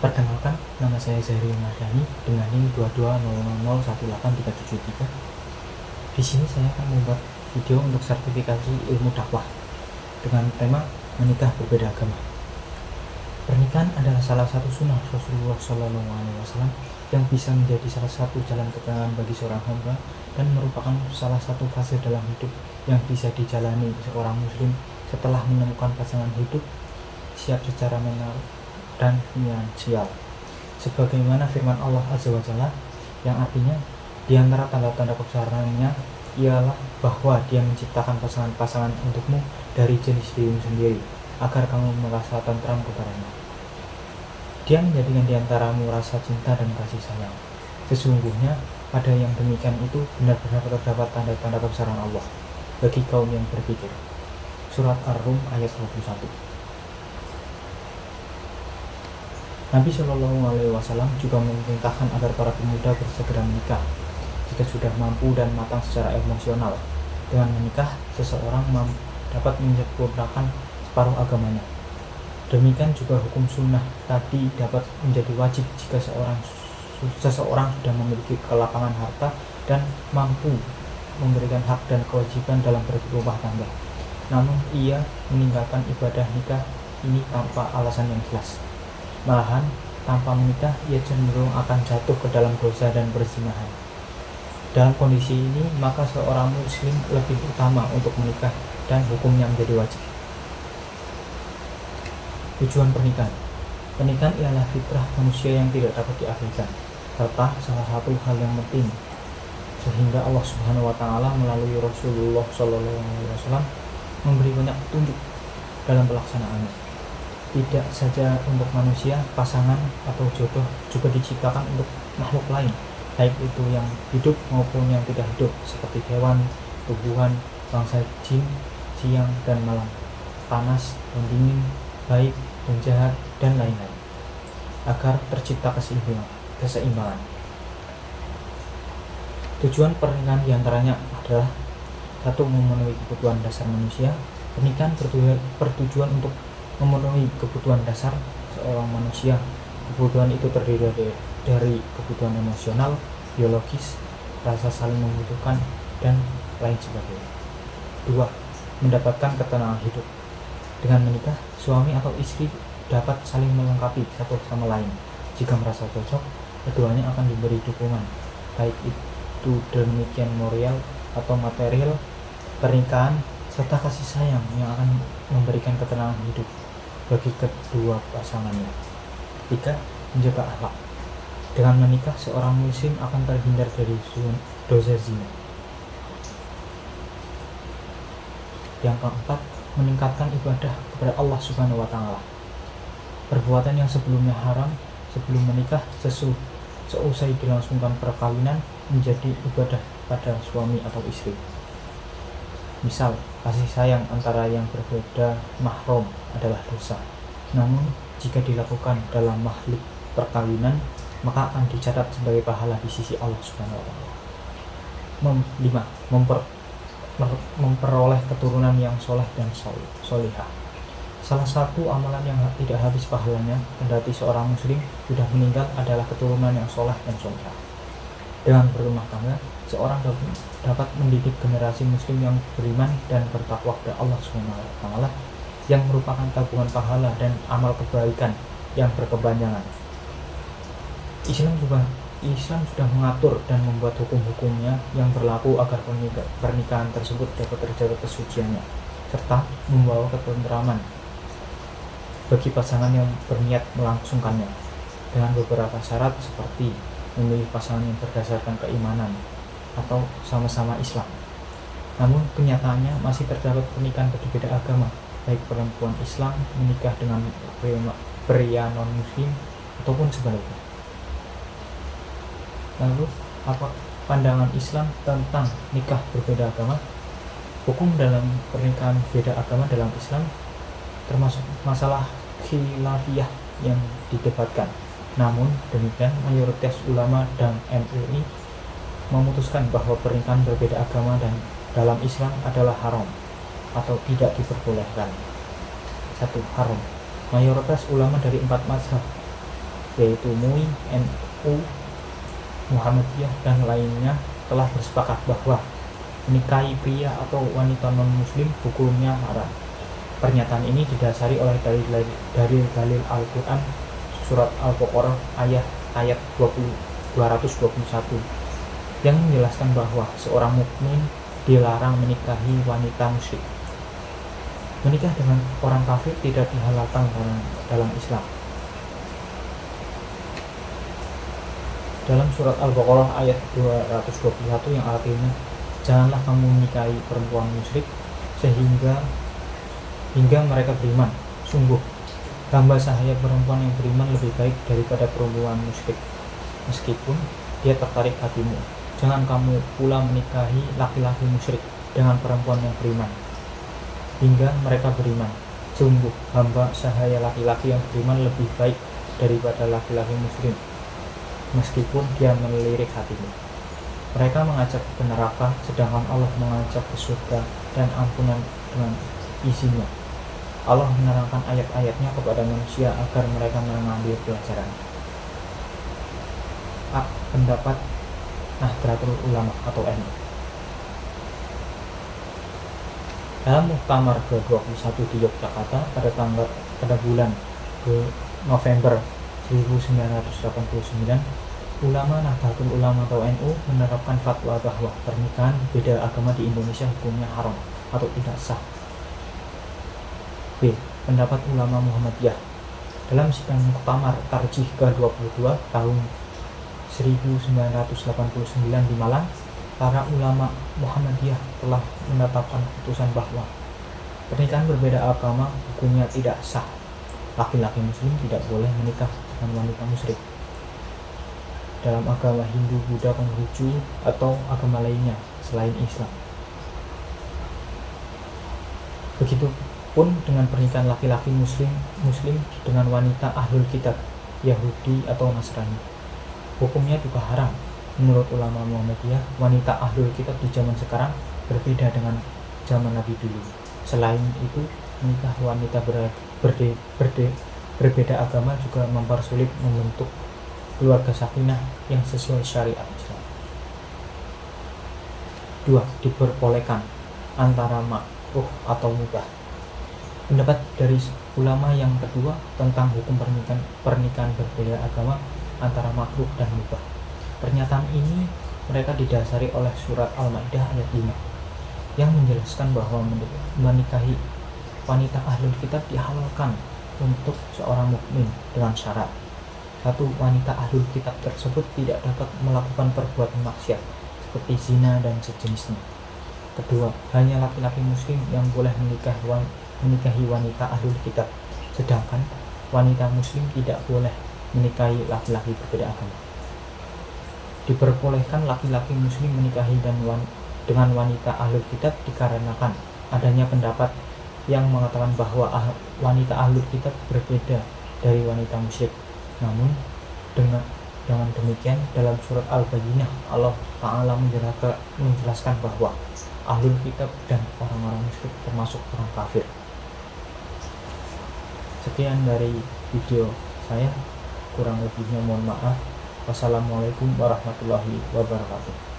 Perkenalkan, nama saya Zahri Mardani dengan NIM 22001837. Di sini saya akan membuat video untuk sertifikasi ilmu dakwah dengan tema menikah berbeda agama. Pernikahan adalah salah satu sunnah Rasulullah SAW yang bisa menjadi salah satu jalan ketenangan bagi seorang hamba dan merupakan salah satu fase dalam hidup yang bisa dijalani seorang muslim setelah menemukan pasangan hidup siap secara mental dan finansial. Sebagaimana firman Allah Azza wa Jalla yang artinya di antara tanda-tanda kebesarannya ialah bahwa Dia menciptakan pasangan-pasangan untukmu dari jenis dirimu sendiri agar kamu merasa tentram kepadanya. Dia menjadikan di antaramu rasa cinta dan kasih sayang. Sesungguhnya pada yang demikian itu benar-benar terdapat tanda-tanda kebesaran Allah bagi kaum yang berpikir. Surat Ar-Rum ayat 21. Nabi Shallallahu Alaihi Wasallam juga memerintahkan agar para pemuda bersegera menikah jika sudah mampu dan matang secara emosional. Dengan menikah, seseorang dapat menyempurnakan separuh agamanya. Demikian juga hukum sunnah tadi dapat menjadi wajib jika seseorang sudah memiliki kelapangan harta dan mampu memberikan hak dan kewajiban dalam berumah tangga. Namun ia meninggalkan ibadah nikah ini tanpa alasan yang jelas. Malahan, tanpa menikah, ia cenderung akan jatuh ke dalam dosa dan perzinahan. Dalam kondisi ini, maka seorang muslim lebih utama untuk menikah dan hukumnya menjadi wajib. Tujuan pernikahan. Pernikahan ialah fitrah manusia yang tidak dapat diabaikan, serta salah satu hal yang penting, sehingga Allah Subhanahu wa Ta'ala melalui Rasulullah SAW memberi banyak petunjuk dalam pelaksanaannya. Tidak saja untuk manusia, pasangan atau jodoh juga diciptakan untuk makhluk lain, baik itu yang hidup maupun yang tidak hidup, seperti hewan, tumbuhan, bangsa jin, siang dan malam, panas dan dingin, baik dan jahat, dan lain-lain, agar tercipta keseimbangan. Tujuan pernikahan diantaranya adalah: 1. Memenuhi kebutuhan dasar manusia. Pernikahan bertujuan untuk memenuhi kebutuhan dasar seorang manusia. Kebutuhan itu terdiri dari kebutuhan emosional, biologis, rasa saling membutuhkan, dan lain sebagainya. 2. Mendapatkan ketenangan hidup. Dengan menikah, suami atau istri dapat saling melengkapi satu sama lain. Jika merasa cocok, keduanya akan diberi dukungan, baik itu demikian moral atau material. Pernikahan serta kasih sayang yang akan memberikan ketenangan hidup bagi kedua pasangannya. 3. Menjaga akhlak. Dengan menikah, seorang muslim akan terhindar dari dosa zina. Yang keempat, meningkatkan ibadah kepada Allah Subhanahu wa Ta'ala. Perbuatan yang sebelumnya haram sebelum menikah seusai dilangsungkan perkawinan menjadi ibadah pada suami atau istri. Misal, kasih sayang antara yang berbeda mahram adalah dosa. Namun, jika dilakukan dalam mahlik perkawinan, maka akan dicatat sebagai pahala di sisi Allah Subhanahu wa Ta'ala. 5. Memperoleh keturunan yang soleh dan solihah. Salah satu amalan yang tidak habis pahalanya kendati seorang muslim sudah meninggal adalah keturunan yang soleh dan solihah. Dengan berumah tangga, seorang dapat mendidik generasi muslim yang beriman dan bertakwa kepada Allah SWT yang merupakan tabungan pahala dan amal kebaikan yang berkepanjangan. Islam sudah mengatur dan membuat hukum-hukumnya yang berlaku agar pernikahan tersebut dapat terjaga kesuciannya serta membawa ketentraman bagi pasangan yang berniat melangsungkannya, dengan beberapa syarat seperti memilih pasangan yang berdasarkan keimanan atau sama-sama Islam. Namun kenyataannya masih terdapat pernikahan berbeda agama, baik perempuan Islam menikah dengan pria non-muslim ataupun sebaliknya. Lalu, apa pandangan Islam tentang nikah berbeda agama? Hukum dalam pernikahan berbeda agama dalam Islam termasuk masalah khilafiyah yang didebatkan. Namun demikian, mayoritas ulama dan MUI memutuskan bahwa pernikahan berbeda agama dan dalam Islam adalah haram atau tidak diperbolehkan. 1. Haram. Mayoritas ulama dari 4 mazhab yaitu MUI, NU, Muhammadiyah, dan lainnya telah bersepakat bahwa menikahi pria atau wanita non-muslim hukumnya haram. Pernyataan ini didasari oleh dalil Al-Quran surat Al-Baqarah ayat 221 yang menjelaskan bahwa seorang mukmin dilarang menikahi wanita musyrik. Menikah dengan orang kafir tidak dihalalkan dalam Islam. Dalam surat Al-Baqarah ayat 221 yang artinya, janganlah kamu menikahi perempuan musyrik hingga mereka beriman. Sungguh, hamba sahaya perempuan yang beriman lebih baik daripada perempuan musyrik, meskipun dia tertarik hatimu. Jangan kamu pula menikahi laki-laki musyrik dengan perempuan yang beriman hingga mereka beriman. Sungguh, hamba sahaya laki-laki yang beriman lebih baik daripada laki-laki musyrik, meskipun dia melirik hatimu. Mereka mengajak ke neraka, sedangkan Allah mengajak ke surga dan ampunan dengan izinnya. Allah menerangkan ayat-ayatnya kepada manusia agar mereka mengambil pelajaran. Pendapat Nahdlatul Ulama atau NU. Dalam muktamar ke-21 di Yogyakarta pada bulan November 1989, ulama Nahdlatul Ulama atau NU menerapkan fatwa bahwa pernikahan beda agama di Indonesia hukumnya haram atau tidak sah. B. Pendapat ulama Muhammadiyah. Dalam sidang muktamar tarjih ke-22 tahun 1989 di Malang, para ulama Muhammadiyah telah menetapkan keputusan bahwa pernikahan berbeda agama hukumnya tidak sah. Laki-laki muslim tidak boleh menikah dengan wanita musyrik dalam agama Hindu, Buddha, Konghucu, atau agama lainnya selain Islam. Begitupun dengan pernikahan laki-laki muslim dengan wanita ahlul kitab, Yahudi atau Nasrani. Hukumnya juga haram. Menurut ulama Muhammadiyah, wanita ahlul kitab di zaman sekarang berbeda dengan zaman Nabi dulu. Selain itu, menikah wanita berbeda agama juga mempersulit membentuk keluarga sakinah yang sesuai syariat Islam. 2. Diperbolehkan antara makruh atau mubah. Pendapat dari ulama yang kedua tentang hukum pernikahan berbeda agama antara makruh dan mubah. Pernyataan ini mereka didasari oleh surat Al-Maidah ayat 5 yang menjelaskan bahwa menikahi wanita ahlul kitab dihalalkan untuk seorang mukmin dengan syarat: 1. Wanita ahlul kitab tersebut tidak dapat melakukan perbuatan maksiat seperti zina dan sejenisnya. 2. Hanya laki-laki muslim yang boleh menikahi wanita ahlul kitab, sedangkan wanita muslim tidak boleh menikahi laki-laki berbeda agama. Diperbolehkan laki-laki muslim menikahi dengan wanita ahlul kitab dikarenakan adanya pendapat yang mengatakan bahwa wanita ahlul kitab berbeda dari wanita musyrik. Namun dengan demikian, dalam surat Al-Bayyinah Allah Ta'ala menjelaskan bahwa ahlul kitab dan orang-orang musyrik termasuk orang kafir. Sekian dari video saya, kurang lebihnya mohon maaf. Wassalamualaikum warahmatullahi wabarakatuh.